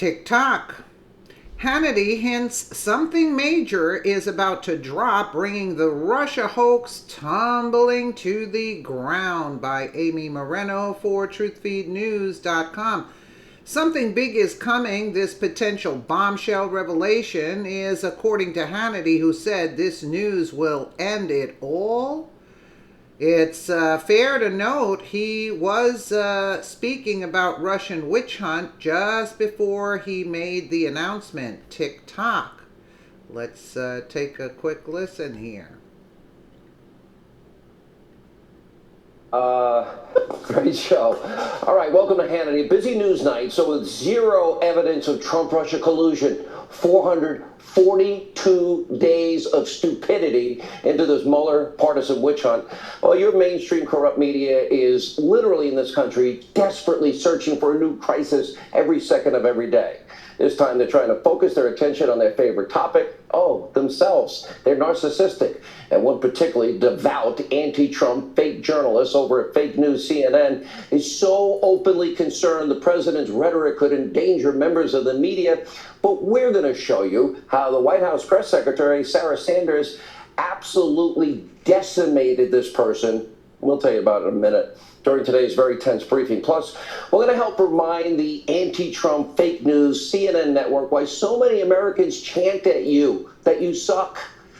TikTok. Hannity hints something major is about to drop, bringing the Russia hoax tumbling to the ground, by Amy Moreno for truthfeednews.com. Something big is coming. This potential bombshell revelation is according to Hannity, who said this news will end it all. It's fair to note he was speaking about Russian witch hunt just before he made the announcement. TikTok. Let's take a quick listen here. Great show. All right, welcome to Hannity. Busy news night. So with zero evidence of Trump-Russia collusion, 442 days of stupidity into this Mueller partisan witch hunt. Well, your mainstream corrupt media is literally in this country desperately searching for a new crisis every second of every day. This time they're trying to focus their attention on their favorite topic. Oh, themselves. They're narcissistic. And one particularly devout anti-Trump fake journalist over at Fake News CNN is so openly concerned the president's rhetoric could endanger members of the media. But we're going to show you how the White House press secretary, Sarah Sanders, absolutely decimated this person. We'll tell you about it in a minute during today's very tense briefing. Plus, we're going to help remind the anti-Trump fake news CNN network why so many Americans chant at you that you suck.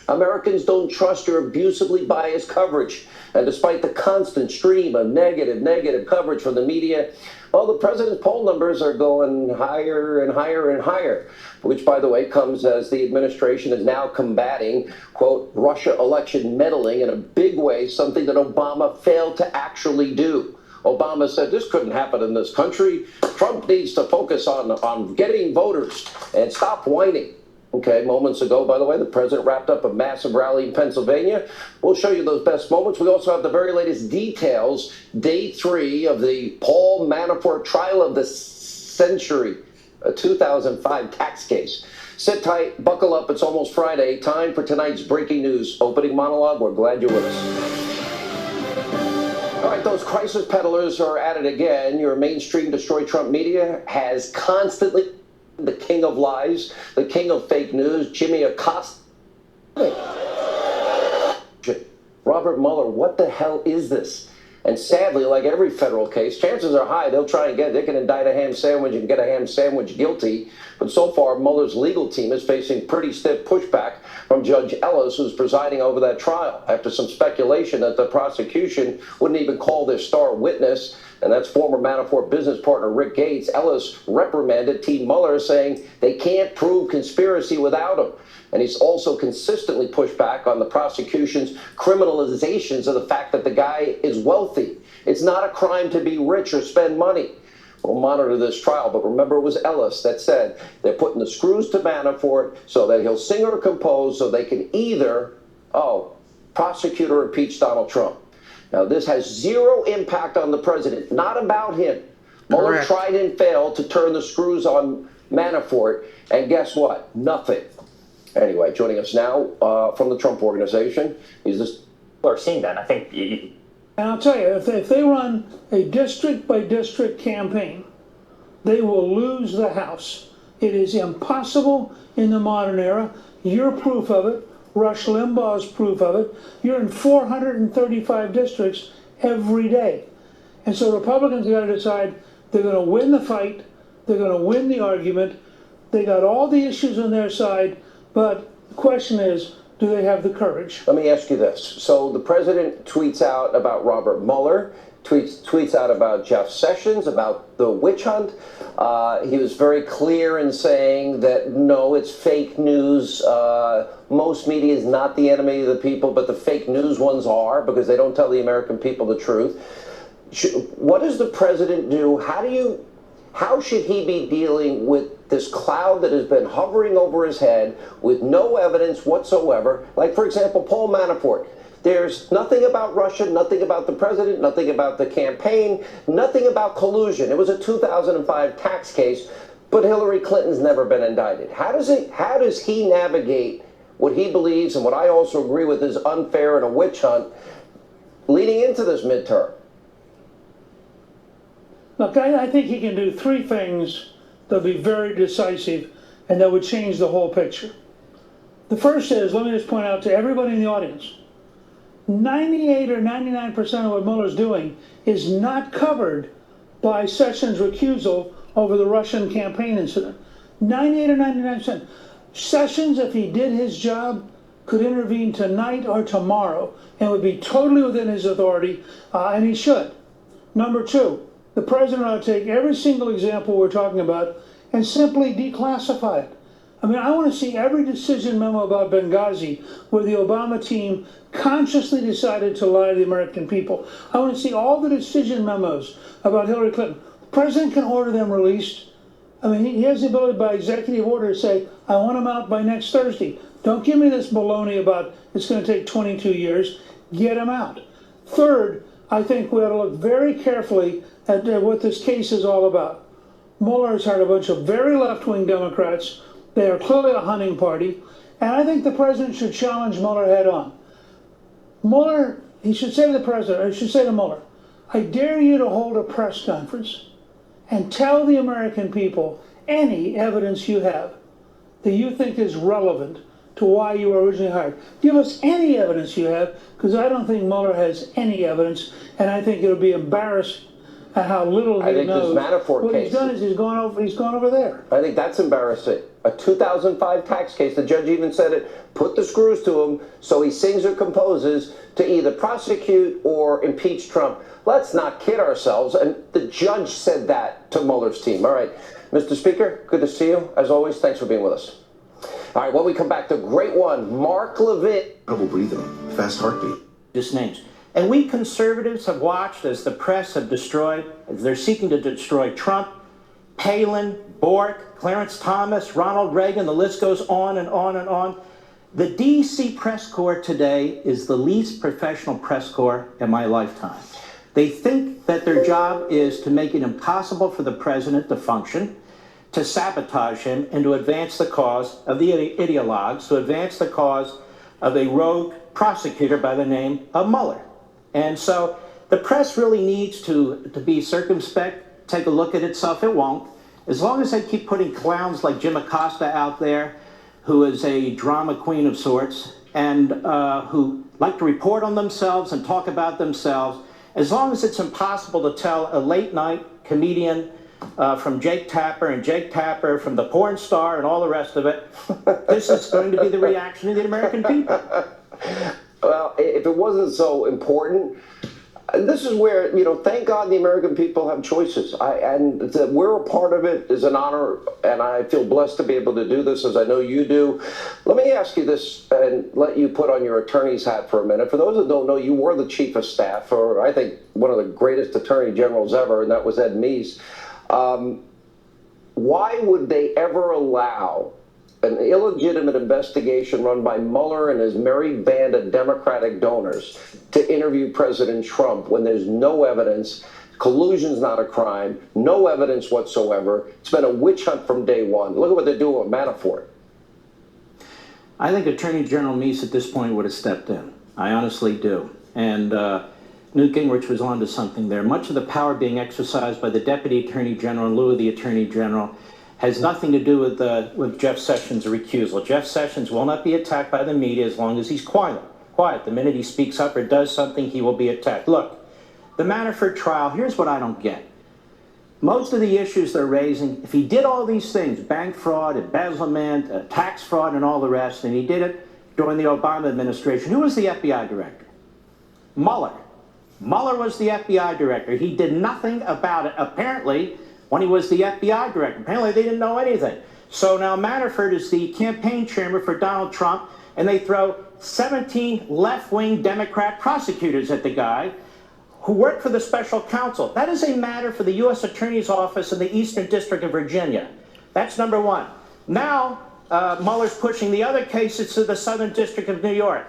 Americans don't trust your abusively biased coverage. And despite the constant stream of negative coverage from the media, well, the president's poll numbers are going higher and higher and higher, which, by the way, comes as the administration is now combating, quote, Russia election meddling in a big way, something that Obama failed to actually do. Obama said this couldn't happen in this country. Trump needs to focus on getting voters and stop whining. Okay, moments ago, by the way, the president wrapped up a massive rally in Pennsylvania. We'll show you those best moments. We also have the very latest details, day 3 of the Paul Manafort trial of the century, a 2005 tax case. Sit tight, buckle up, it's almost Friday. Time for tonight's breaking news opening monologue. We're glad you're with us. All right, those crisis peddlers are at it again. Your mainstream Destroy Trump media has constantly the king of lies, the king of fake news, Jimmy Acosta. Robert Mueller, what the hell is this? And sadly, like every federal case, chances are high they can indict a ham sandwich and get a ham sandwich guilty. But so far, Mueller's legal team is facing pretty stiff pushback from Judge Ellis, who's presiding over that trial, after some speculation that the prosecution wouldn't even call their star witness, and that's former Manafort business partner Rick Gates. Ellis reprimanded Team Mueller, saying they can't prove conspiracy without him. And he's also consistently pushed back on the prosecution's criminalizations of the fact that the guy is wealthy. It's not a crime to be rich or spend money. We'll monitor this trial, but remember it was Ellis that said they're putting the screws to Manafort so that he'll sing or compose so they can either, prosecute or impeach Donald Trump. Now, this has zero impact on the president, not about him. Mueller tried and failed to turn the screws on Manafort, and guess what? Nothing. Anyway, joining us now from the Trump Organization is this. People are seeing that. I think. And I'll tell you, if they run a district-by-district campaign, they will lose the House. It is impossible in the modern era. You're proof of it. Rush Limbaugh's proof of it. You're in 435 districts every day. And so Republicans got to decide they're going to win the fight. They're going to win the argument. They got all the issues on their side. But the question is, do they have the courage? Let me ask you this. So the president tweets out about Robert Mueller, tweets out about Jeff Sessions, about the witch hunt. He was very clear in saying that, no, it's fake news. Most media is not the enemy of the people, but the fake news ones are, because they don't tell the American people the truth. What does the president do? How should he be dealing with this cloud that has been hovering over his head with no evidence whatsoever? Like, for example, Paul Manafort. There's nothing about Russia, nothing about the president, nothing about the campaign, nothing about collusion. It was a 2005 tax case, but Hillary Clinton's never been indicted. How does he navigate what he believes and what I also agree with is unfair and a witch hunt leading into this midterm? Look, I think he can do three things They'll be very decisive, and that would change the whole picture. The first is, let me just point out to everybody in the audience, 98 or 99% of what Mueller's doing is not covered by Sessions' recusal over the Russian campaign incident. 98 or 99%. Sessions, if he did his job, could intervene tonight or tomorrow and would be totally within his authority, and he should. Number two, the president ought to take every single example we're talking about and simply declassify it. I mean, I want to see every decision memo about Benghazi where the Obama team consciously decided to lie to the American people. I want to see all the decision memos about Hillary Clinton. The president can order them released. I mean, he has the ability by executive order to say, I want them out by next Thursday. Don't give me this baloney about it's going to take 22 years. Get them out. Third, I think we ought to look very carefully at what this case is all about. Mueller has hired a bunch of very left-wing Democrats. They are clearly a hunting party. And I think the president should challenge Mueller head on. Mueller, he should say to the president, or he should say to Mueller, I dare you to hold a press conference and tell the American people any evidence you have that you think is relevant to why you were originally hired. Give us any evidence you have, because I don't think Mueller has any evidence, and I think it'll be embarrassing at how little he knows. What he's done is he's gone over there. I think that's embarrassing. A 2005 tax case, the judge even said it, put the screws to him so he sings or composes to either prosecute or impeach Trump. Let's not kid ourselves. And the judge said that to Mueller's team. All right, Mr. Speaker, good to see you. As always, thanks for being with us. All right, when we come back, the great one, Mark Levin. Trouble breathing, fast heartbeat. Just names. And we conservatives have watched as the press have destroyed, as they're seeking to destroy Trump, Palin, Bork, Clarence Thomas, Ronald Reagan, the list goes on and on and on. The D.C. press corps today is the least professional press corps in my lifetime. They think that their job is to make it impossible for the president to function, to sabotage him, and to advance the cause of the ideologues, to advance the cause of a rogue prosecutor by the name of Mueller. And so the press really needs to be circumspect, take a look at itself. It won't. As long as they keep putting clowns like Jim Acosta out there, who is a drama queen of sorts, and who like to report on themselves and talk about themselves, as long as it's impossible to tell a late-night comedian from Jake Tapper and Jake Tapper from the porn star and all the rest of it, this is going to be the reaction of the American people. Well, if it wasn't so important, this is where, thank God the American people have choices. And that we're a part of it is an honor, and I feel blessed to be able to do this, as I know you do. Let me ask you this and let you put on your attorney's hat for a minute. For those that don't know, you were the chief of staff for, I think, one of the greatest attorney generals ever, and that was Ed Meese. Why would they ever allow an illegitimate investigation run by Mueller and his merry band of Democratic donors to interview President Trump when there's no evidence? Collusion's not a crime, no evidence whatsoever. It's been a witch hunt from day one. Look at what they're doing with Manafort. I think Attorney General Meese at this point would have stepped in. I honestly do. And Newt Gingrich was onto something there. Much of the power being exercised by the Deputy Attorney General in lieu of the Attorney General has nothing to do with Jeff Sessions' recusal. Jeff Sessions will not be attacked by the media as long as he's quiet. The minute he speaks up or does something, he will be attacked. Look, the Manafort trial, here's what I don't get. Most of the issues they're raising, if he did all these things, bank fraud, embezzlement, tax fraud, and all the rest, and he did it during the Obama administration, who was the FBI director? Mueller. Mueller was the FBI director. He did nothing about it, apparently, when he was the FBI director. Apparently they didn't know anything. So now Manafort is the campaign chairman for Donald Trump, and they throw 17 left-wing Democrat prosecutors at the guy who worked for the special counsel. That is a matter for the U.S. Attorney's Office in the Eastern District of Virginia. That's number one. Now Mueller's pushing the other cases to the Southern District of New York.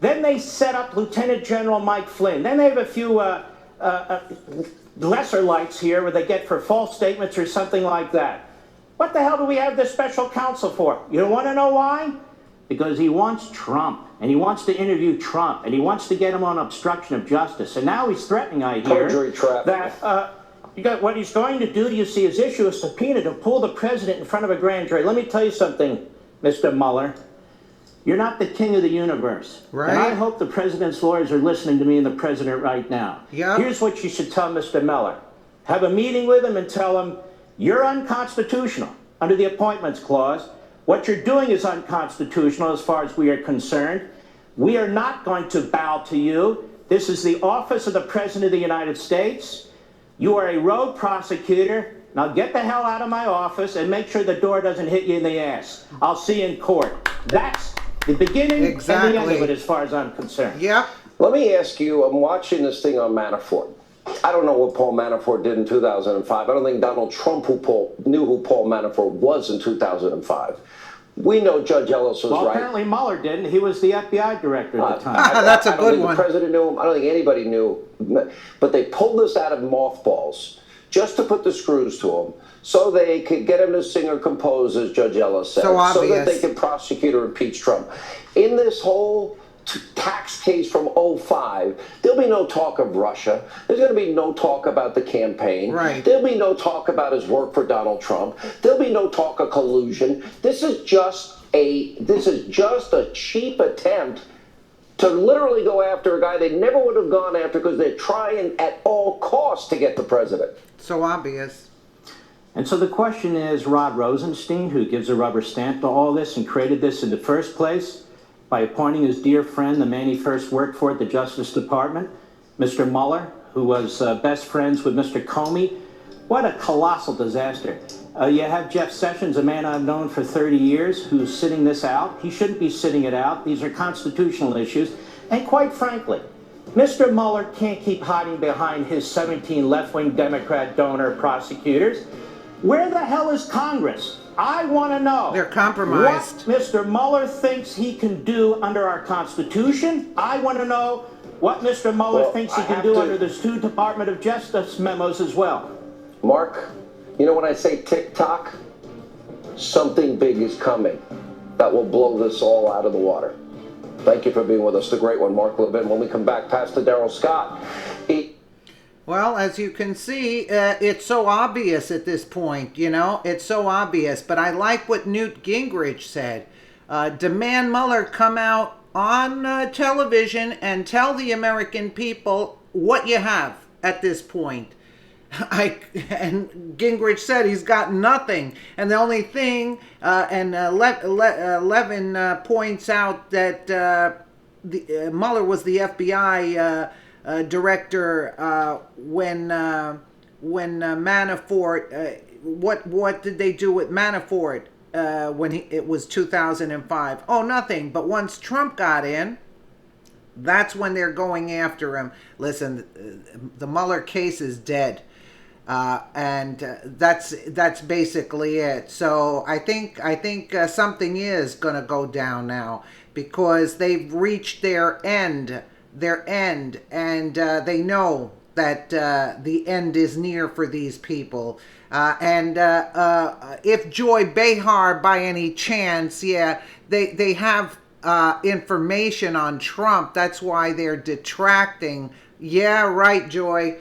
Then they set up Lieutenant General Mike Flynn. Then they have a few lesser lights here where they get for false statements or something like that. What the hell do we have this special counsel for? You don't want to know why? Because he wants Trump, and he wants to interview Trump, and he wants to get him on obstruction of justice. And now he's threatening, I hear, perjury trap. that what he's going to do, you see, is issue a subpoena to pull the president in front of a grand jury. Let me tell you something, Mr. Mueller. You're not the king of the universe. Right. And I hope the president's lawyers are listening to me and the president right now. Yeah. Here's what you should tell Mr. Mueller. Have a meeting with him and tell him, you're unconstitutional under the Appointments Clause. What you're doing is unconstitutional as far as we are concerned. We are not going to bow to you. This is the office of the President of the United States. You are a rogue prosecutor. Now get the hell out of my office and make sure the door doesn't hit you in the ass. I'll see you in court. That's the beginning and the end of it as far as I'm concerned. Yep. Let me ask you, I'm watching this thing on Manafort. I don't know what Paul Manafort did in 2005. I don't think Donald Trump knew who Paul Manafort was in 2005. We know Judge Ellis was right. Apparently Mueller didn't. He was the FBI director at the time. That's a I don't good think one. The president knew him. I don't think anybody knew. But they pulled this out of mothballs just to put the screws to him so they could get him to sing or compose, as Judge Ellis said, So obvious. that they could prosecute or impeach Trump. In this whole tax case from '05, there'll be no talk of Russia. There's going to be no talk about the campaign. Right. There'll be no talk about his work for Donald Trump. There'll be no talk of collusion. This is just a cheap attempt to literally go after a guy they never would have gone after because they're trying at all costs to get the president. So obvious. And so the question is, Rod Rosenstein, who gives a rubber stamp to all this and created this in the first place by appointing his dear friend, the man he first worked for at the Justice Department, Mr. Mueller, who was best friends with Mr. Comey. What a colossal disaster. You have Jeff Sessions, a man I've known for 30 years, who's sitting this out. He shouldn't be sitting it out. These are constitutional issues. And quite frankly, Mr. Mueller can't keep hiding behind his 17 left-wing Democrat donor prosecutors. Where the hell is Congress? I want to know. They're compromised. What Mr. Mueller thinks he can do under our Constitution. I want to know what Mr. Mueller thinks he can do under those two Department of Justice memos as well. Mark, you know when I say tick-tock, something big is coming that will blow this all out of the water. Thank you for being with us. The great one, Mark Levin. When we come back, Pastor Darrell Scott. Well, as you can see, it's so obvious at this point, you know, it's so obvious. But I like what Newt Gingrich said. Demand Mueller come out on television and tell the American people what you have at this point. And Gingrich said he's got nothing. And the only thing, Levin points out that Mueller was the FBI director when Manafort. What did they do with Manafort when it was 2005? Oh, nothing. But once Trump got in, that's when they're going after him. Listen, the Mueller case is dead. And that's basically it. So I think something is going to go down now because they've reached their end, and they know that the end is near for these people. If Joy Behar, by any chance, they have information on Trump. That's why they're detracting. Yeah, right, Joy.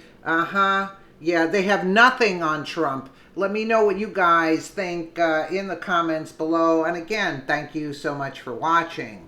Yeah, they have nothing on Trump. Let me know what you guys think in the comments below. And again, thank you so much for watching.